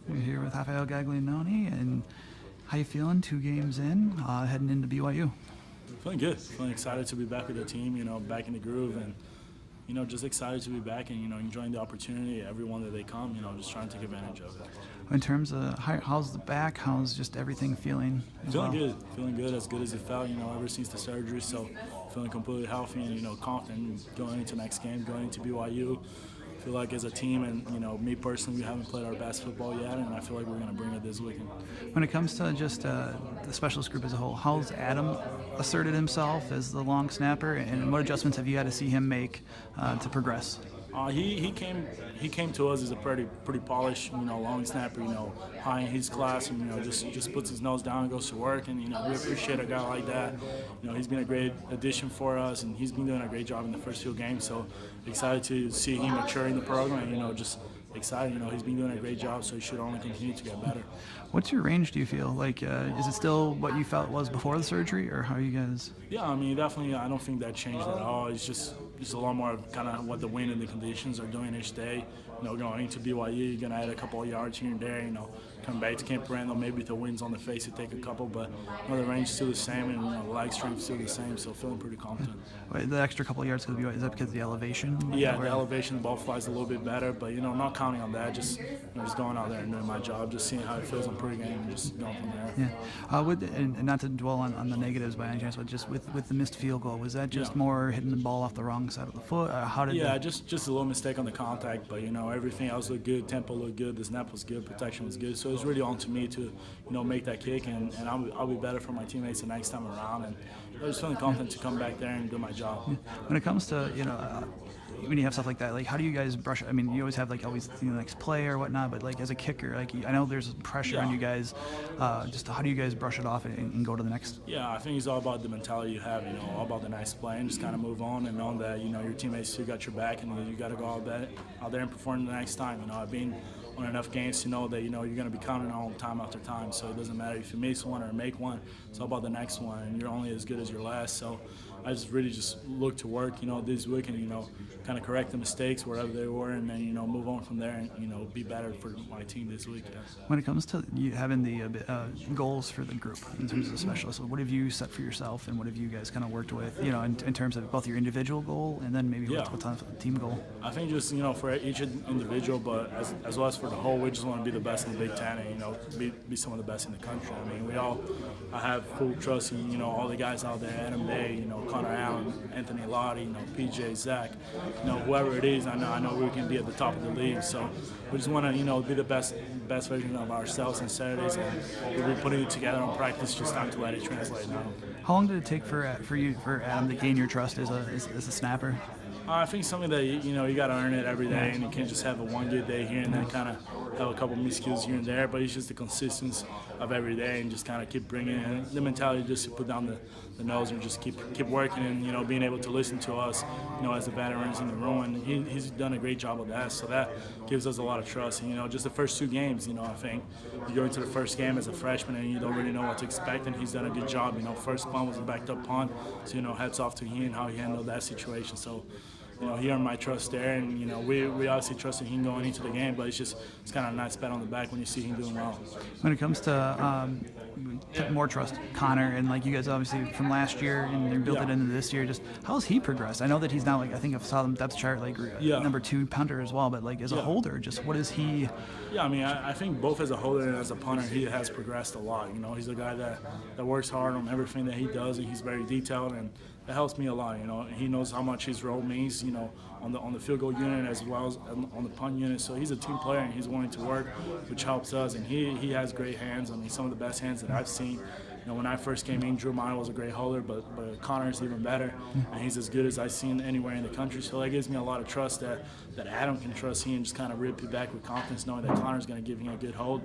We're here with Rafael Gaglianone, and how you feeling? 2 games in, heading into BYU. Feeling good. Feeling excited to be back with the team, back in the groove, and, just excited to be back and, enjoying the opportunity every one that they come, just trying to take advantage of it. In terms of how's the back, how's just everything feeling? Feeling good as it felt, ever since the surgery. So feeling completely healthy and, confident going into next game, going into BYU. Feel like as a team and, me personally, we haven't played our best football yet, and I feel like we're going to bring it this weekend. When it comes to just the specialist group as a whole, how's Adam asserted himself as the long snapper, and what adjustments have you had to see him make to progress? He came to us as a pretty polished, long snapper, high in his class, and just puts his nose down and goes to work, and we appreciate a guy like that. He's been a great addition for us, and he's been doing a great job in the first few games. So excited to see him mature in the program, and just excited. He's been doing a great job, so he should only continue to get better. What's your range, do you feel? Like, is it still what you felt was before the surgery, or how are you guys? Yeah, definitely, I don't think that changed at all. It's just a lot more of kind of what the wind and the conditions are doing each day. Going into BYU, you're going to add a couple of yards here and there, come back to Camp Randall, maybe if the wind's on the face, you take a couple, but the range is still the same, and the leg strength is still the same, so feeling pretty confident. Wait, the extra couple of yards could be, is that because of the elevation? Yeah, the elevation, the ball flies a little bit better, but, not counting on that, just going out there and doing my job, just seeing how it feels on pregame and just going from there. Yeah, and not to dwell on the negatives by any chance, but just with the missed field goal, was that just more hitting the ball off the wrong side of the foot? Just a little mistake on the contact, but, everything else looked good, tempo looked good, the snap was good, protection was good, so it's really on to me to, make that kick, and I'll be better for my teammates the next time around, and I was feeling confident to come back there and do my job. When it comes to, when you have stuff like that, like how do you guys brush it? I mean, you always have always the next play or whatnot, but as a kicker, I know there's pressure on you guys. Just how do you guys brush it off and go to the next? Yeah, I think it's all about the mentality you have, all about the nice play, and just kind of move on and know that, your teammates still got your back, and you got to go out there and perform the next time. I've been on enough games to know that, you're going to be counting on time after time, so it doesn't matter if you miss one or make one. It's all about the next one, and you're only as good as your last. So I just look to work, this week and, kind of correct the mistakes wherever they were, and then, move on from there and, be better for my team this week. When it comes to you having the goals for the group in terms of the specialists, what have you set for yourself, and what have you guys kind of worked with, in terms of both your individual goal and then maybe what's on the team goal? I think just, for each individual, but as well as for the whole, we just want to be the best in the Big Ten and, be some of the best in the country. I have full trust in, all the guys out there, Adam Day, Connor Allen, Anthony Lottie, PJ, Zach, whoever it is, I know we can be at the top of the league. So we just want to, be the best version of ourselves on Saturdays, and we'll be putting it together on practice, just time to let it translate now. How long did it take for Adam to gain your trust as a snapper? I think something that you got to earn it every day, and you can't just have a one good day here and then kind of have a couple miscues here and there. But it's just the consistency of every day, and just kind of keep bringing in the mentality just to put down the nose and just keep working, and being able to listen to us, as the veterans in the room. And he's done a great job of that, so that gives us a lot of trust. And, just the first 2 games, I think you go into the first game as a freshman and you don't really know what to expect, and he's done a good job. First punt was a backed up punt, so hats off to him and how he handled that situation. So. He earned my trust there, and we obviously trusted him going into the game, but it's kind of a nice pat on the back when you see him doing well. When it comes to more trust, Connor, and you guys obviously from last year and they built it into this year, just how's he progressed? I know that he's now I think I saw them depth chart number 2 punter as well, but as a holder, just what is he? Yeah, I think both as a holder and as a punter, he has progressed a lot. He's a guy that works hard on everything that he does, and he's very detailed, and that helps me a lot. He knows how much his role means, on the field goal unit as well as on the punt unit. So he's a team player, and he's willing to work, which helps us. And he has great hands. Some of the best hands that I've seen. When I first came in, Drew Meyer was a great holder, but Connor's even better, and he's as good as I've seen anywhere in the country. So that gives me a lot of trust that Adam can trust him and just kind of rip it back with confidence, knowing that Connor's going to give him a good hold.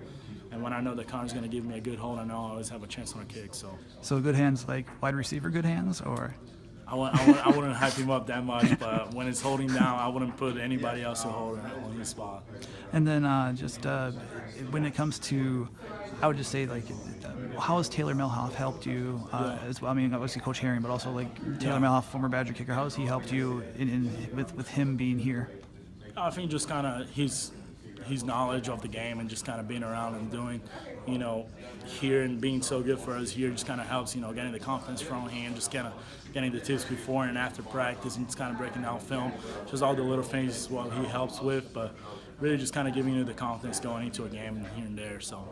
And when I know that Connor's going to give me a good hold, I know I always have a chance on a kick. So good hands, like wide receiver good hands, or? I wouldn't hype him up that much, but when it's holding down, I wouldn't put anybody else to hold on his spot. And then when it comes to, I would just say how has Taylor Melhoff helped you as well? Obviously Coach Herring, but also Taylor Melhoff, former Badger kicker. How has he helped you with him being here? I think just kind of he's his knowledge of the game and just kind of being around and doing, here and being so good for us here just kind of helps, getting the confidence from him, just kind of getting the tips before and after practice and just kind of breaking down film. Just all the little things is what he helps with, but really just kind of giving you the confidence going into a game here and there. So.